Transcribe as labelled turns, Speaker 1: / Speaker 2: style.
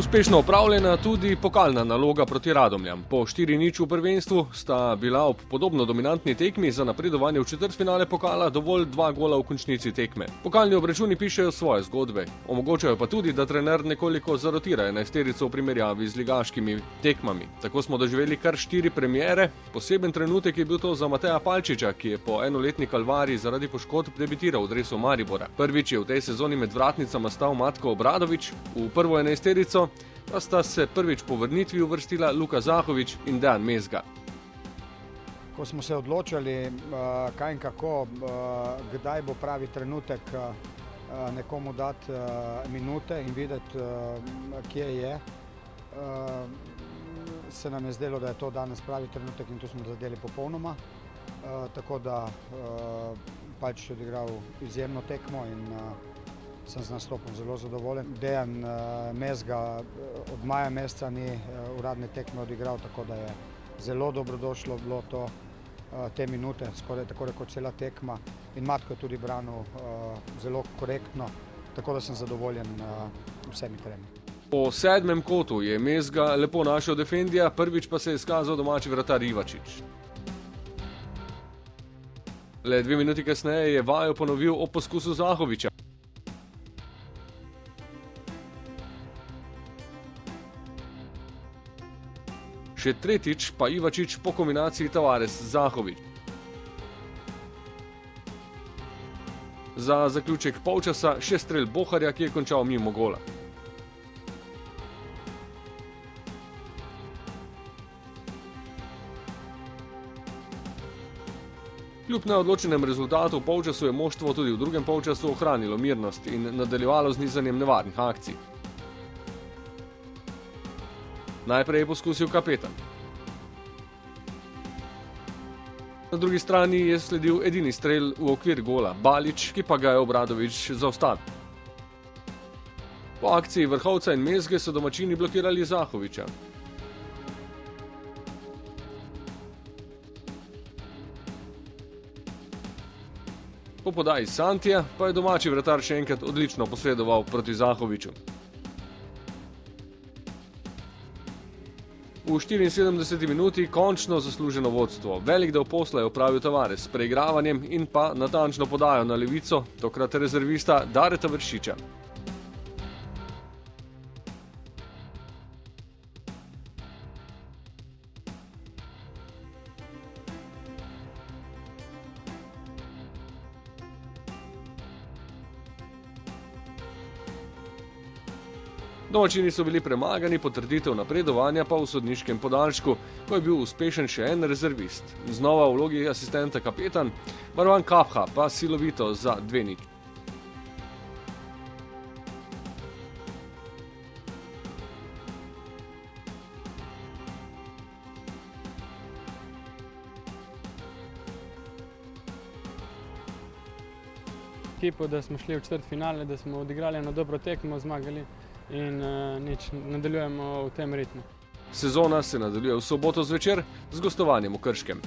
Speaker 1: Uspešno opravljena tudi pokalna naloga proti Radomljam. Po 4:0 v prvenstvu sta bila ob podobno dominantni tekmi za napredovanje v četrtfinale pokala dovolj 2 gola v končnici tekme. Pokalni obračuni pišejo svoje zgodbe. Omogočajo pa tudi, da trener nekoliko zarotira enajsterico v primerjavi z ligaškimi tekmami. Tako smo doživeli kar 4 premiere. Poseben trenutek je bil to za Mateja Palčiča, ki je po enoletni kalvariji zaradi poškodb debitiral v dresu Maribora. Prvič je v tej sezoni med vratnicama stal Matko Obradović, v prvo enajsterico pa sta se prvič po vrnitvi uvrstila Luka Zahović in Dejan Mezga.
Speaker 2: Ko smo se odločili, kaj in kako, kdaj bo pravi trenutek nekomu dati minute in videti, kje je, se nam je zdelo, da je to danes pravi trenutek in to smo zadeli popolnoma. Tako da Palčič je odigral izjemno tekmo in sem z nastopom zelo zadovoljen. Dejan Mezga od maja meseca ni uradne tekme odigral, tako da je zelo dobrodošlo bilo to, te minute, skoraj tako rekoč cela tekma. In Matko je tudi branil zelo korektno, tako da sem zadovoljen vsemi tremi.
Speaker 1: Po 7. kotu je Mezga lepo našel defendija, prvič pa se je izkazal domači vratar Ivačič. Le 2 minuti kasneje je vajo ponovil ob poskusu Zahovića. Še tretjič pa Ivačič po kombinaciji Tavares-Zahović. Za zaključek polčasa še strel Boharja, ki je končal mimo gola. Kljub neodločenem rezultatu v polčasu je moštvo tudi v drugem polčasu ohranilo mirnost in nadaljevalo z nizanjem nevarnih akcij. Najprej je poskusil kapetan. Na drugi strani je sledil edini strel v okvir gola Balić, ki pa ga je Obradović zaustavil. Po akciji Vrhovca in Mezge so domačini blokirali Zahovića. Po podaji Santija pa je domači vratar še enkrat odlično posredoval proti Zahoviću. V 74 minuti končno zasluženo vodstvo. Velik del posla je opravil Tavares s preigravanjem in pa natančno podajo na levico, tokrat rezervista Dareta Vršiča. Domačini so bili premagani, potrditev napredovanja pa v sodniškem podaljšku, ko je bil uspešen še en rezervist. Znova v vlogi asistenta kapetan, Marwan Kapha pa silovito za 2:0.
Speaker 3: Ekipo, da smo šli v četrtfinale, da smo odigrali eno dobro tekmo, zmagali in nadaljujemo v tem ritmu.
Speaker 1: Sezona se nadaljuje v soboto zvečer z gostovanjem v Krškem.